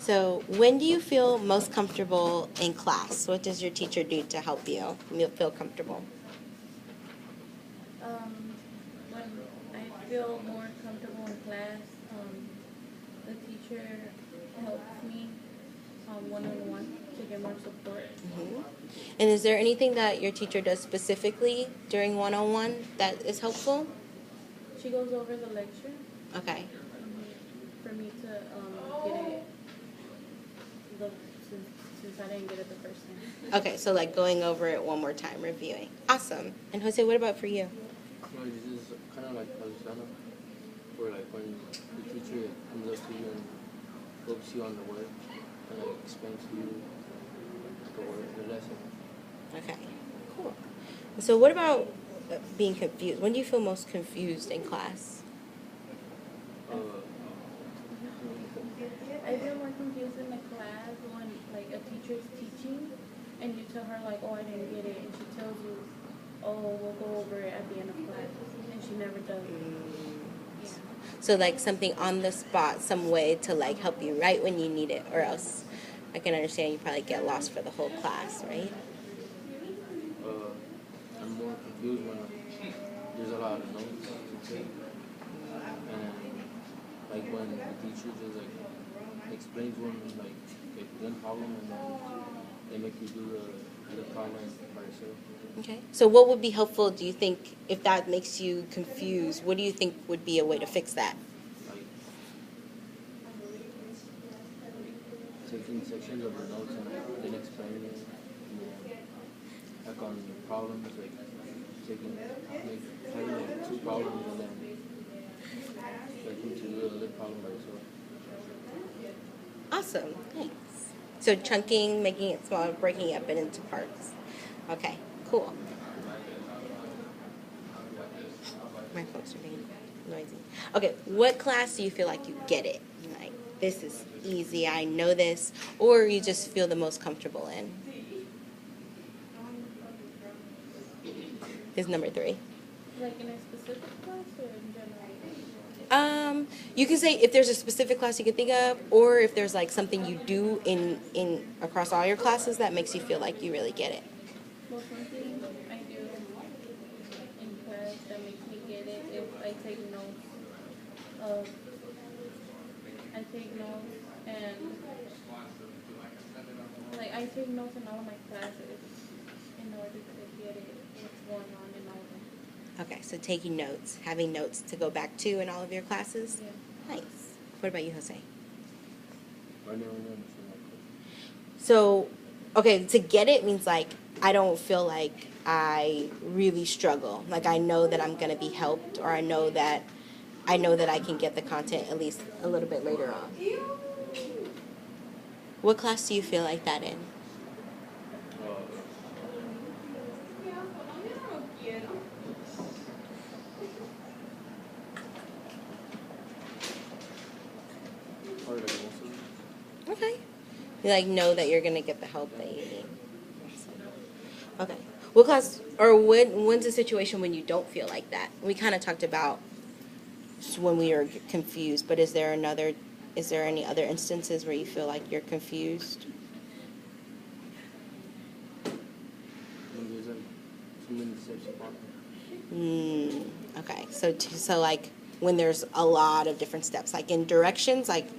So, when do you feel most comfortable in class? What does your teacher do to help you feel comfortable? When I feel more comfortable in class, the teacher helps me one-on-one to get more support. Hmm. And is there anything that your teacher does specifically during one-on-one that is helpful? She goes over the lecture Okay. for me to get it the, since, since I didn't get it the first time. Okay, so like going over it one more time, reviewing. Awesome. And Jose, what about for you? No, this is kind of like Palusana, where like when the teacher comes up to you and helps you on the work and like explains to you the work, the lesson. Okay, cool. So what about being confused? When do you feel most confused in class? Uh, I feel more confused in the class when like a teacher's teaching and you tell her like, oh, I didn't get it, and she tells you, oh, we'll go over it at the end of class, and she never does. Yeah. So like something on the spot, some way to like help you right when you need it, or else I can understand you probably get lost for the whole class, right? I'm more confused when there's a lot of notes to take, and like when the teacher just like explains one problem and then they make you do the problem by yourself. Okay. So what would be helpful, do you think, if that makes you confused, what do you think would be a way to fix that? Like taking sections of the notes and then explaining it. And then, like on the problems, like taking like having like two problems and then like you to do the problem by yourself. Awesome. Thanks. So chunking, making it smaller, breaking it up into parts. Okay, cool. My folks are being noisy. Okay, what class do you feel like you get it? Like, this is easy, I know this, or you just feel the most comfortable in? Is number 3. Like in a specific class or in general? You can say if there's a specific class you can think of, or if there's like something you do in across all your classes that makes you feel like you really get it. Well, something I do in class that makes me get it if I take notes. Uh, I take notes and like I take notes in all of my classes in order to get it what's going on in all of them. Okay, so taking notes, having notes to go back to in all of your classes. Yeah. Nice. What about you, Jose? I never understand that question. So, okay, to get it means like I don't feel like I really struggle. Like I know that I'm gonna be helped, or I know that I can get the content at least a little bit later on. What class do you feel like that in? Probably like most of them. Okay. You like know that you're gonna get the help that you need. Okay. What class or when's a situation when you don't feel like that? We kind of talked about when we are confused, but is there any other instances where you feel like you're confused? When there's like too many steps apart. Okay. So like when there's a lot of different steps, like in directions, like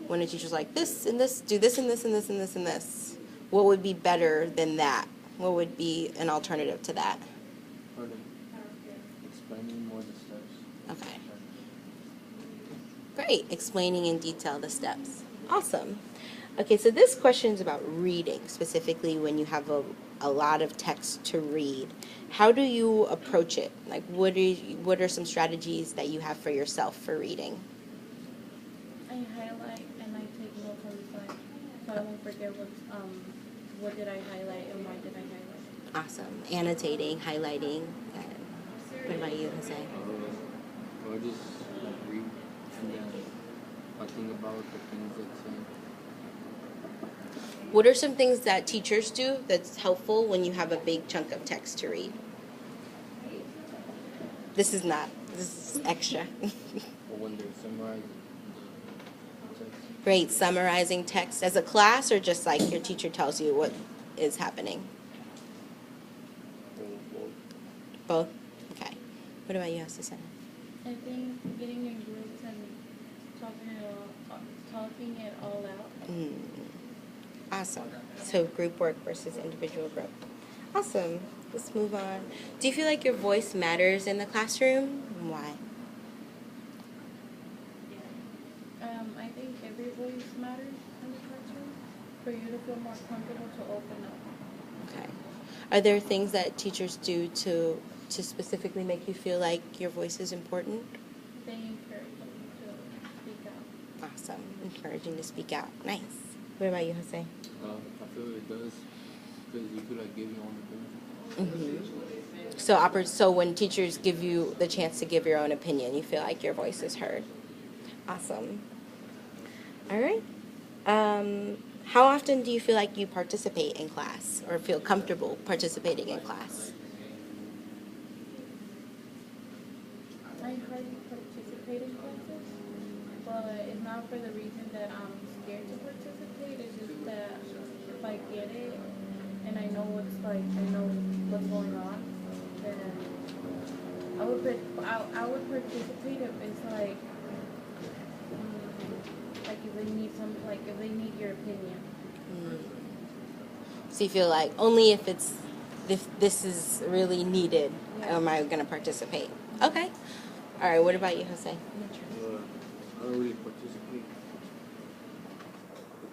when a teacher's like this and this, do this and this and this and this and this. What would be better than that? What would be an alternative to that? Or like explaining more the steps. Okay. Great. Explaining in detail the steps. Awesome. Okay, so this question is about reading, specifically when you have a lot of text to read. How do you approach it? Like, what are some strategies that you have for yourself for reading? I highlight and I take notes on the side so I won't forget what did I highlight and why did I highlight. Awesome. Annotating, highlighting. What about you, Jose? Or just like read and then I think about the things that's saying. What are some things that teachers do that's helpful when you have a big chunk of text to read? This is extra. Or when they're summarizing the text. Great. Summarizing text as a class, or just like your teacher tells you what is happening? Both? Okay. What about you, Susanna? I think getting in groups and talking it all out. Mm. Awesome. So group work versus individual work. Awesome. Let's move on. Do you feel like your voice matters in the classroom? And why? I think every voice matters in the classroom for you to feel more comfortable to open up. Okay. Are there things that teachers do to specifically make you feel like your voice is important? They encourage you to speak out. Awesome. Encouraging to speak out. Nice. What about you, Jose? I feel it does because you could like give your own opinion. So when teachers give you the chance to give your own opinion, you feel like your voice is heard. Awesome. All right. How often do you feel like you participate in class or feel comfortable participating in class? I hardly participate in classes, but it's not for the reason that I'm scared to participate. It's just that if I get it and I know what's going on, then I would participate if it's like if they need your opinion. So you feel like only if this is really needed am I going to participate? Okay. All right. What about you, Jose? I don't really participate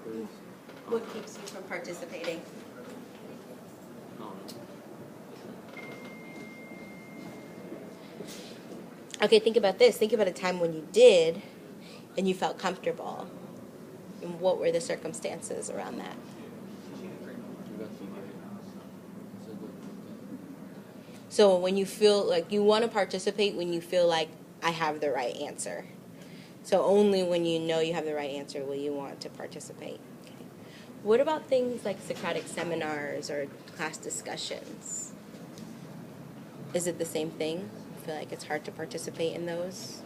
because What keeps you from participating? I don't know. Okay, think about this. Think about a time when you did and you felt comfortable. And what were the circumstances around that? You got somebody said that. So when you feel like you want to participate, when you feel like I have the right answer. So only when you know you have the right answer will you want to participate. Okay. What about things like Socratic seminars or class discussions? Is it the same thing? I feel like it's hard to participate in those?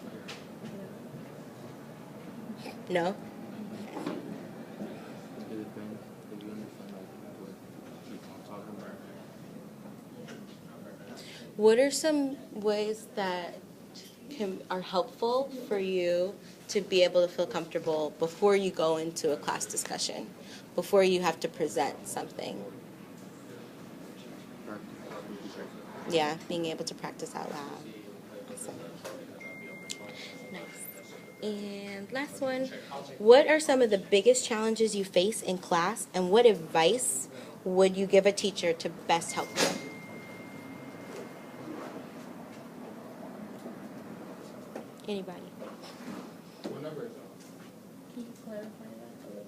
No? It depends if you understand like what people are talking about. What are some ways that are helpful for you to be able to feel comfortable before you go into a class discussion, before you have to present something? Yeah, being able to practice out loud. Awesome. Nice. And last one, what are some of the biggest challenges you face in class, and what advice would you give a teacher to best help you? Anybody? Can you clarify that a little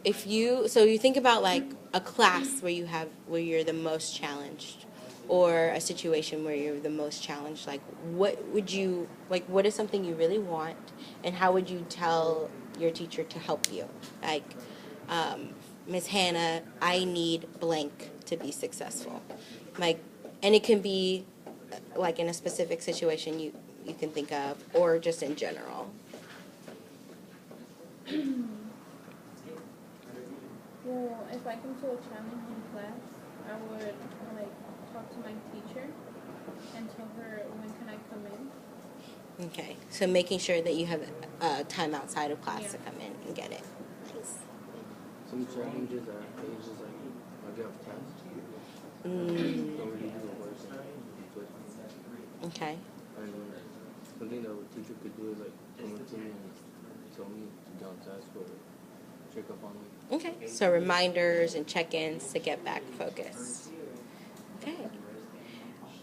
bit? So you think about like a class where you're the most challenged, or a situation where you're the most challenged, like what is something you really want, and how would you tell your teacher to help you? Like, Ms. Hannah, I need blank to be successful. Like, and it can be like in a specific situation you can think of, or just in general. Well, if I come to a challenging class, I would talk to my teacher and tell her when can I come in. Okay, so making sure that you have time outside of class to come in and get it. Nice. Some challenges are just like I get off task. Don't really do the work. Okay. And something that a teacher could do is like come up to me and tell me to get on task or check up on me. Okay, so reminders and check-ins to get back focused. Okay.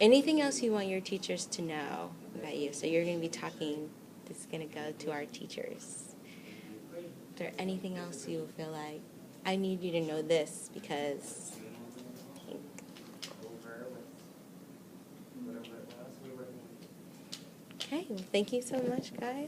Anything else you want your teachers to know about you? So you're going to be talking, this is going to go to our teachers. Is there anything else you feel like, I need you to know this because... Okay, well, thank you so much, guys.